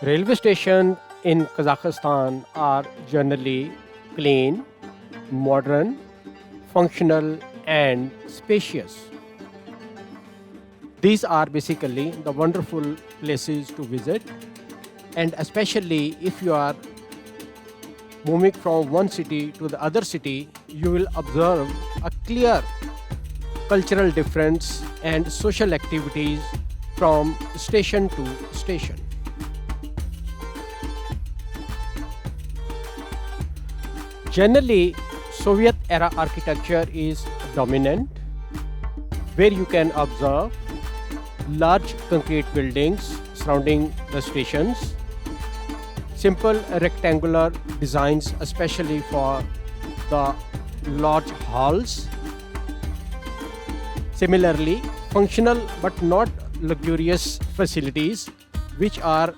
Railway stations in Kazakhstan are generally clean, modern, functional, and spacious. These are basically the wonderful places to visit, and especially if you are moving from one city to the other city, you will observe a clear cultural difference and social activities from station to station. Generally, Soviet era architecture is dominant, where you can observe large concrete buildings surrounding the stations, simple rectangular designs, especially for the large halls. Similarly, functional but not luxurious facilities, which are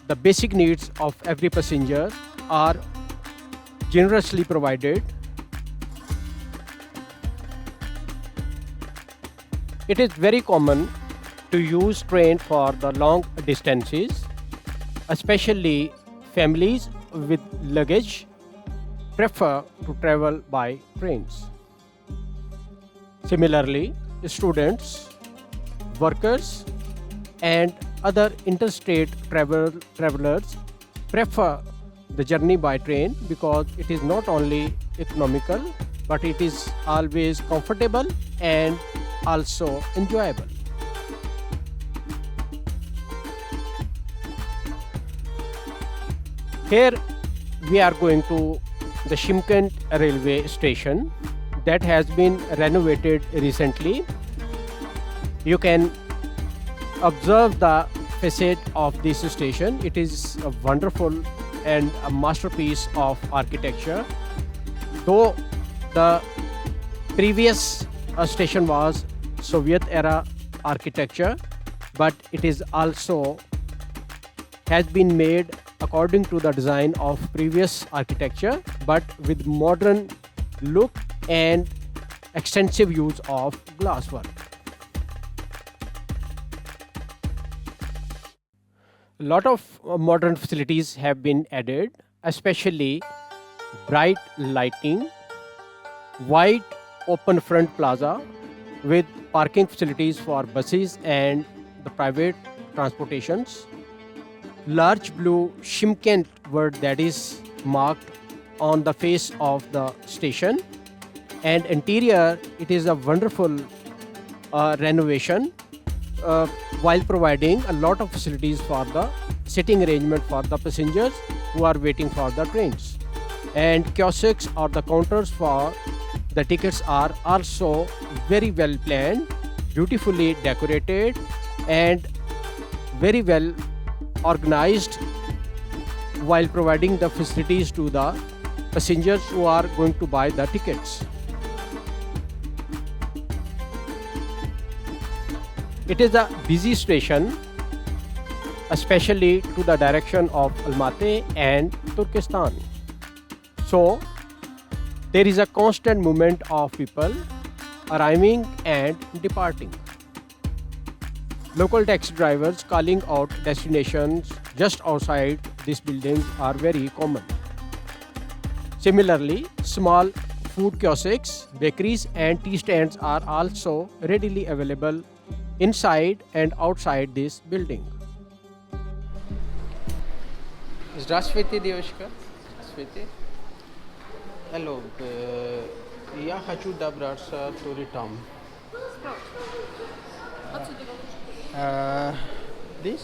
the basic needs of every passenger, are generously provided. It is very common to use train for the long distances, especially families with luggage prefer to travel by trains. Similarly, students, workers, and other interstate travelers prefer the journey by train because it is not only economical but it is always comfortable and also enjoyable. Here we are going to the Shymkent railway station that has been renovated recently. You can observe the facade of this station. It is a wonderful and a masterpiece of architecture. Though the previous station was Soviet era architecture, but it is also has been made according to the design of previous architecture, but with modern look and extensive use of glasswork. A lot of modern facilities have been added, especially bright lighting, wide open front plaza with parking facilities for buses and the private transportations, large blue Shymkent word that is marked on the face of the station, and interior it is a wonderful renovation while providing a lot of facilities for the sitting arrangement for the passengers who are waiting for the trains, and kiosks or the counters for the tickets are also very well planned, beautifully decorated, and very well organized while providing the facilities to the passengers who are going to buy the tickets. It is a busy station, especially to the direction of Almaty and Turkestan. So, there is a constant movement of people arriving and departing. Local taxi drivers calling out destinations just outside these buildings are very common. Similarly, small food kiosks, bakeries, and tea stands are also readily available inside and outside this building. Здравствуйте, девочка. Здравствуйте. Hello. Я хочу добраться to Ritam. This?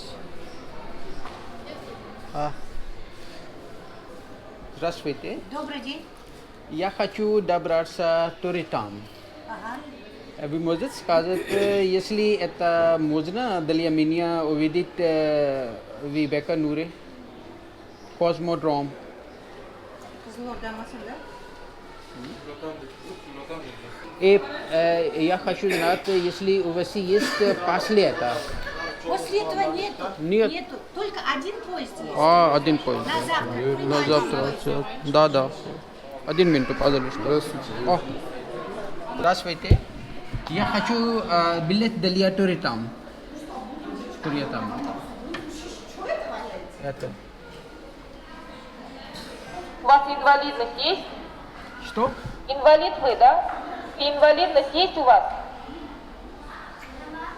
Здравствуйте. Добрый день. Я хочу добраться to Ritam. Ага. Вы можете сказать, если это можно для меня увидеть Вибека Нури, Космодром? И я хочу знать, если у вас есть после этого. После этого нету. Нет. Нету. Только один поезд есть. Один поезд. На завтра. На завтра. Да, да. Один минут, пожалуйста. Здравствуйте. Здравствуйте. Я хочу билет для Туритам. Туритам. Это. У вас инвалидность есть? Что? Инвалид вы, да? Инвалидность есть у вас?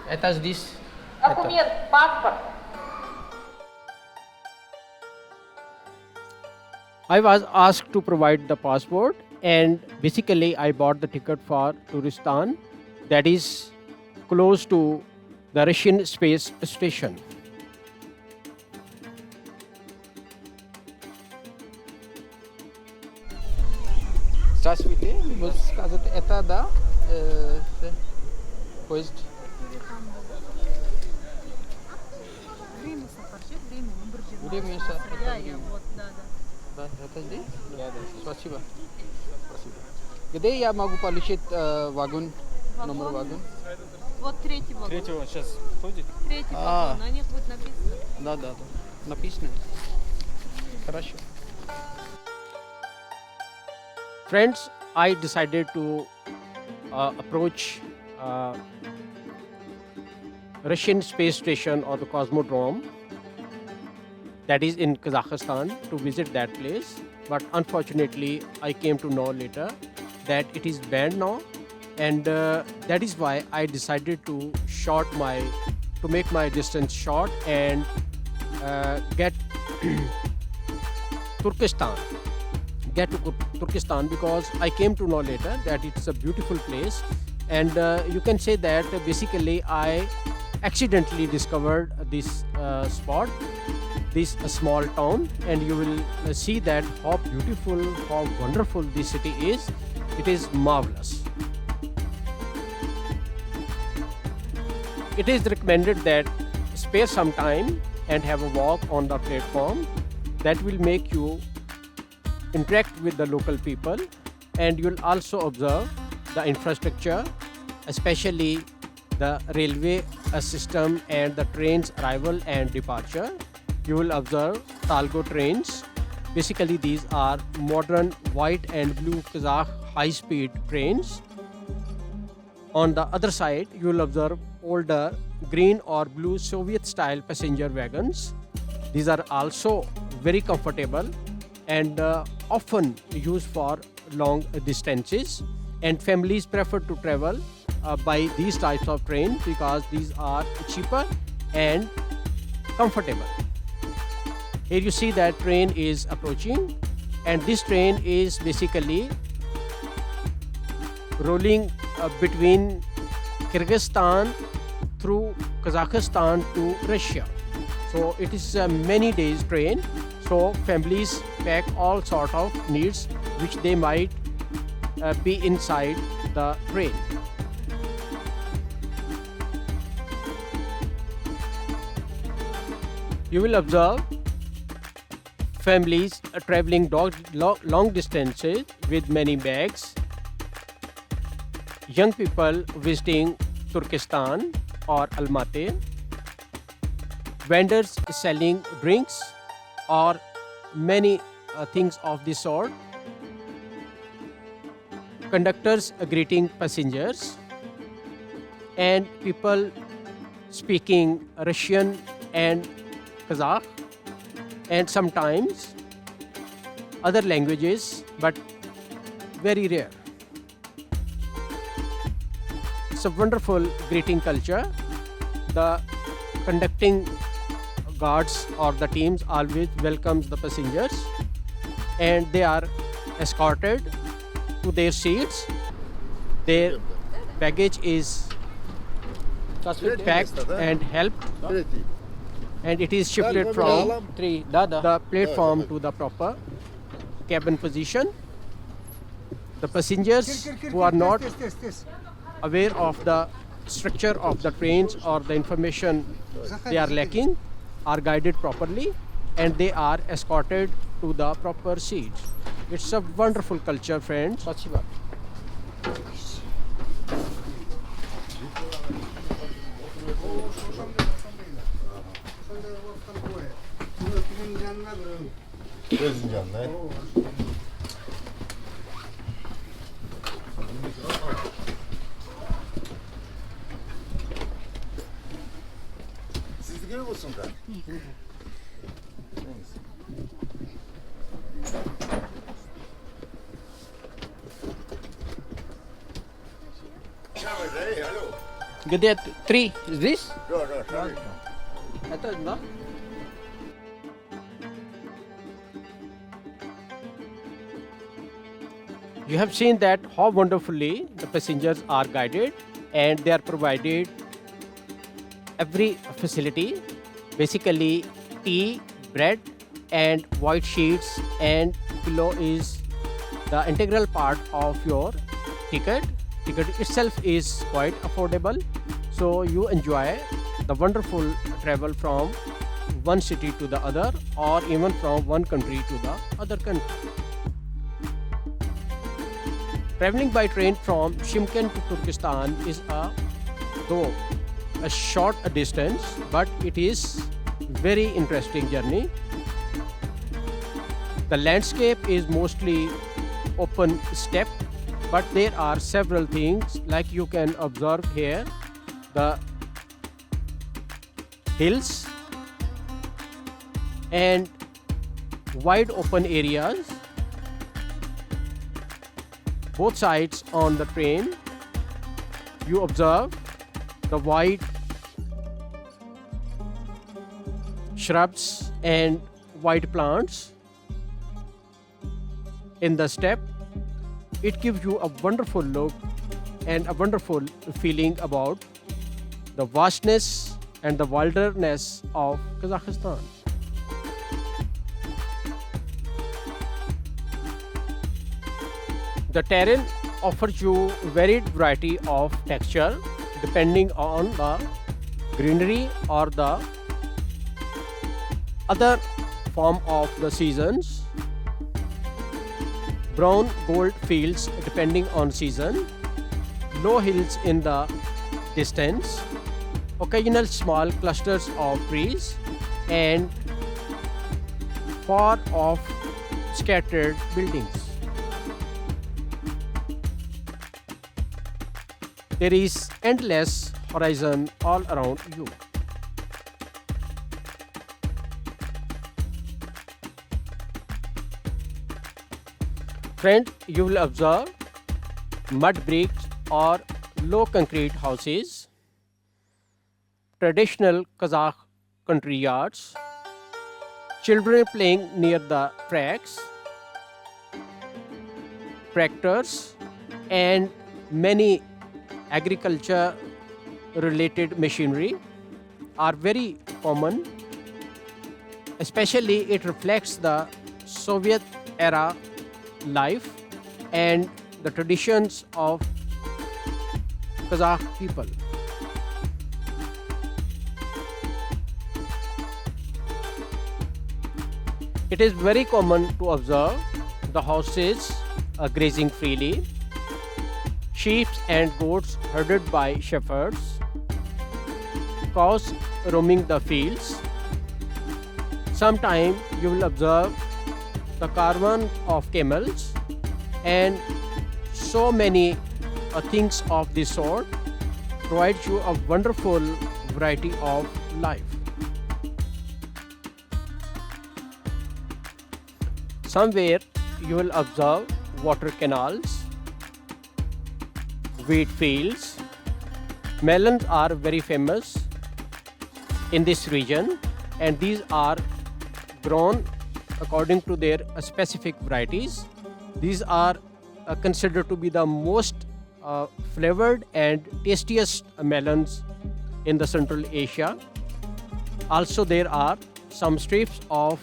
Это здесь. Это. Документ, паспорт. I was asked to provide the passport, and basically I bought the ticket for Turkestan, that is close to the Russian space station. Здравствуйте. Вы сказать, это, да? Поезд. Время Вот, да. Да, это здесь? Да. Спасибо. Где я могу получить вагон, номер вагон? Вот третий вагон. Третьего сейчас ходит? Третий вагон, на них будет написано. Да. Написано. Хорошо. Friends, I decided to approach Russian space station or the Cosmodrome, that is in Kazakhstan, to visit that place. But unfortunately, I came to know later that it is banned now, and that is why I decided to make my distance short and get get to Turkestan, because I came to know later that it's a beautiful place, and you can say that basically I accidentally discovered this spot, this small town, and you will see that how beautiful, how wonderful this city is. It is marvelous. It is recommended that spare some time and have a walk on the platform. That will make you interact with the local people, and you'll also observe the infrastructure, especially the railway system and the trains arrival and departure. You will observe Talgo trains. Basically, these are modern white and blue Kazakh high-speed trains. On the other side, you will observe older green or blue Soviet-style passenger wagons. These are also very comfortable and often used for long distances, and families prefer to travel by these types of trains because these are cheaper and comfortable. Here you see that train is approaching, and this train is basically rolling between Kyrgyzstan through Kazakhstan to Russia. So it is a many days train. So families pack all sort of needs which they might be inside the train. You will observe families traveling long distances with many bags, young people visiting Turkestan or Almaty, vendors selling drinks or many things of this sort, conductors greeting passengers, and people speaking Russian and Kazakh, and sometimes other languages, but very rare. It's a wonderful greeting culture. The conducting guards or the teams always welcomes the passengers, and they are escorted to their seats. Their baggage is packed and helped, and it is shifted from the platform to the proper cabin position. The passengers who are not aware of the structure of the trains or the information they are lacking are guided properly, and they are escorted to the proper seats. It's a wonderful culture, friends. Gede 3 is this? I thought no. You have seen that how wonderfully the passengers are guided and they are provided every facility, basically tea, bread and white sheets, and pillow is the integral part of your ticket. Ticket itself is quite affordable, so you enjoy the wonderful travel from one city to the other, or even from one country to the other country. Traveling by train from Shymkent to Turkestan is though a short distance, but it is very interesting journey. The landscape is mostly open steppe, but there are several things like you can observe here the hills and wide open areas both sides on the train. You observe the wide shrubs and wide plants in the steppe. It gives you a wonderful look and a wonderful feeling about the vastness and the wilderness of Kazakhstan. The terrain offers you varied variety of texture depending on the greenery or the other form of the seasons. Brown gold fields depending on season, low hills in the distance, occasional small clusters of trees, and far off scattered buildings. There is endless horizon all around you. Friend, you will observe mud bricks or low concrete houses, traditional Kazakh country yards, children playing near the tracks, tractors, and many agriculture related machinery are very common. Especially it reflects the Soviet era life and the traditions of Kazakh people. It is very common to observe the horses grazing freely, sheep and goats herded by shepherds, cows roaming the fields. Sometimes you will observe the caravan of camels and so many things of this sort provides you a wonderful variety of life. Somewhere you will observe water canals, wheat fields. Melons are very famous in this region and these are grown according to their specific varieties. These are considered to be the most flavored and tastiest melons in the Central Asia. Also there are some strips of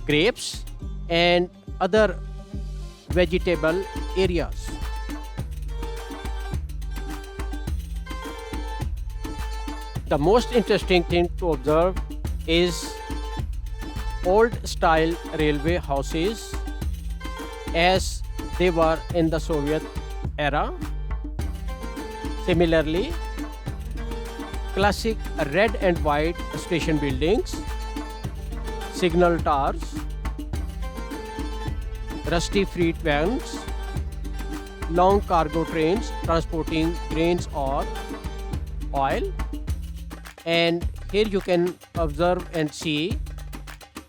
grapes and other vegetable areas. The most interesting thing to observe is old style railway houses as they were in the Soviet era. Similarly, classic red and white station buildings, signal towers, rusty freight vans, long cargo trains transporting grains or oil. And here you can observe and see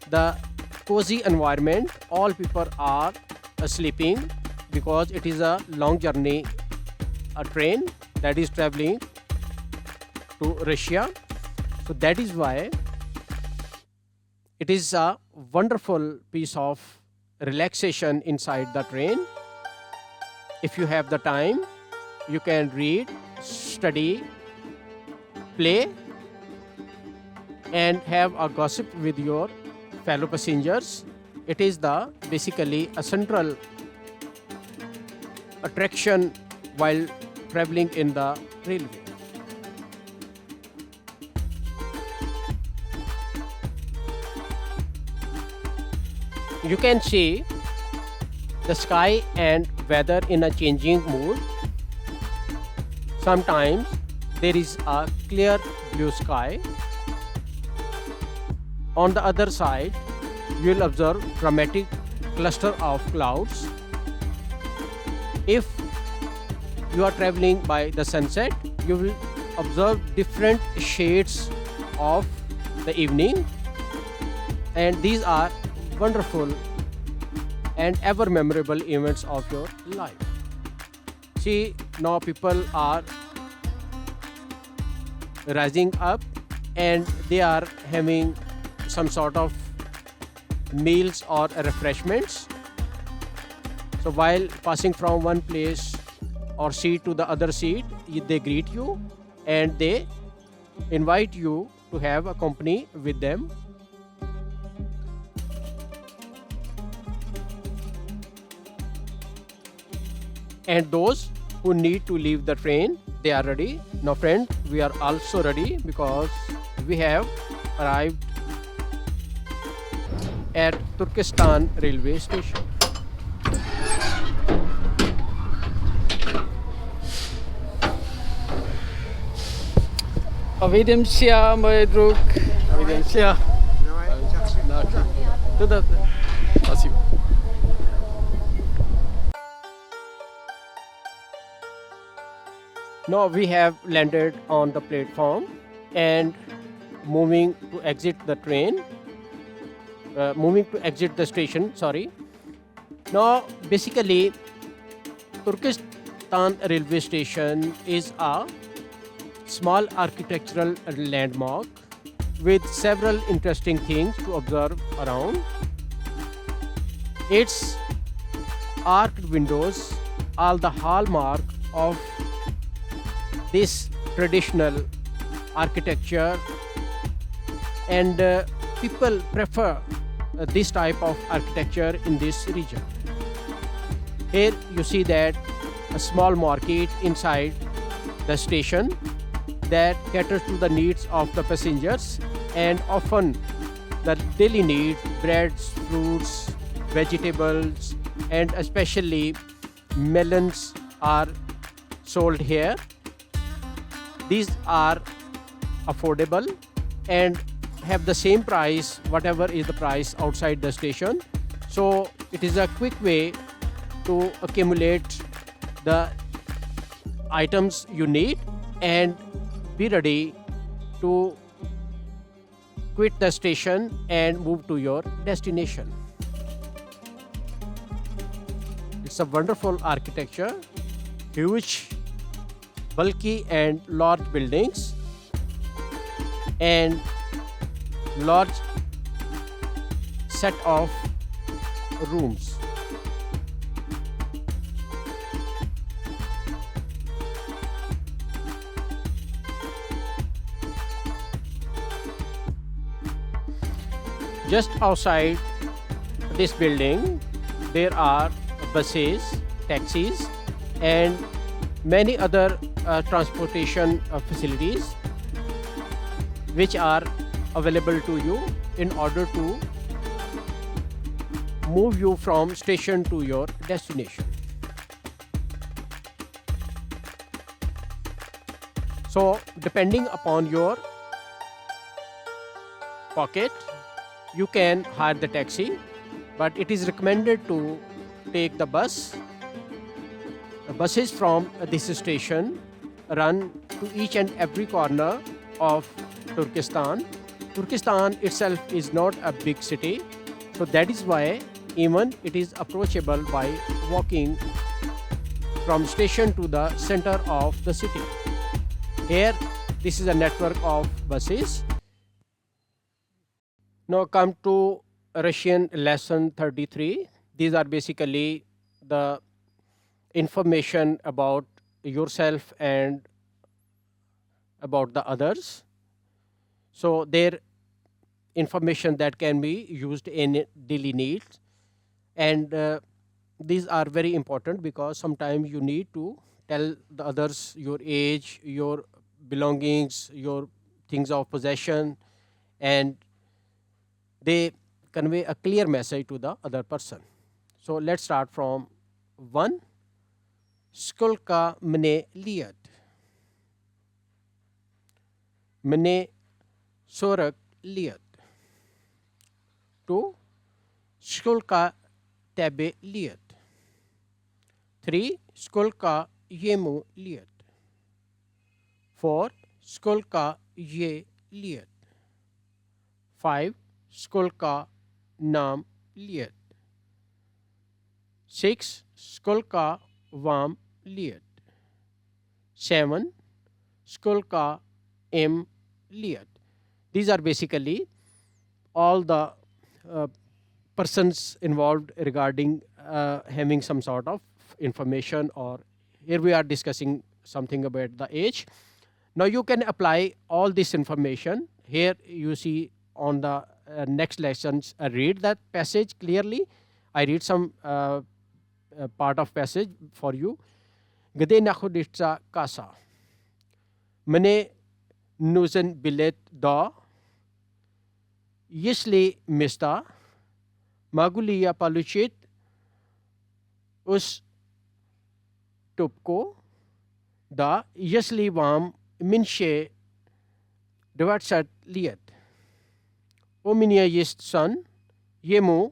the cozy environment. All people are sleeping because it is a long journey, a train that is traveling to Russia. So that is why it is a wonderful piece of relaxation inside the train. If you have the time, you can read, study, play, and have a gossip with your fellow passengers. It is the basically a central attraction while traveling in the railway. You can see the sky and weather in a changing mood. Sometimes there is a clear blue sky. On the other side, you will observe dramatic cluster of clouds. If you are traveling by the sunset, you will observe different shades of the evening, and these are wonderful and ever memorable events of your life. See, now people are rising up and they are having some sort of meals or refreshments. So while passing from one place or seat to the other seat, they greet you and they invite you to have a company with them. And those who need to leave the train, they are ready. Now friend, we are also ready because we have arrived at Turkestan railway station. Увидимся, мой друг. Увидимся. Туда. Спасибо. Now we have landed on the platform and moving to exit the train, moving to exit the station, sorry. Now basically Turkestan railway station is a small architectural landmark with several interesting things to observe around. Its arched windows are the hallmark of this traditional architecture, and people prefer this type of architecture in this region. Here you see that a small market inside the station that caters to the needs of the passengers, and often the daily needs, breads, fruits, vegetables, and especially melons are sold here. These are affordable and have the same price, whatever is the price outside the station. So it is a quick way to accumulate the items you need and be ready to quit the station and move to your destination. It's a wonderful architecture, huge, bulky and large buildings and large set of rooms. Just outside this building, there are buses, taxis, and many other transportation facilities which are available to you in order to move you from station to your destination. So depending upon your pocket, you can hire the taxi, but it is recommended to take the bus. The buses from this station run to each and every corner of Turkestan, Turkestan itself is not a big city, so that is why even it is approachable by walking from station to the center of the city. Here, this is a network of buses. Now come to Russian lesson 33. These are basically the information about yourself and about the others. So their information that can be used in daily needs, and these are very important because sometimes you need to tell the others your age, your belongings, your things of possession, and they convey a clear message to the other person. So let's start from 1. Skulka mne liyat. Mne sorak liyat. 2. Skulka tabe liyat. 3. Skulka yemu liyat. 4. Skulka ye liyat. 5. Skulka nam liyat. 6. Skulka vam liyat. 7. Skulka m liyat. These are basically all the persons involved regarding having some sort of information, or here we are discussing something about the age. Now you can apply all this information. Here you see on the next lessons, read that passage clearly. I read some part of passage for you. Gde nakhuditsa kasa. Mene nuzen bilet da. Yesli mista. Magulia paluchit. Us tupko. Da yesli vam minshe dwatsat liat. Ominia yist son. Yemu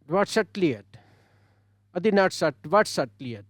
dwatsat liat. Adinatsat dwatsat liat.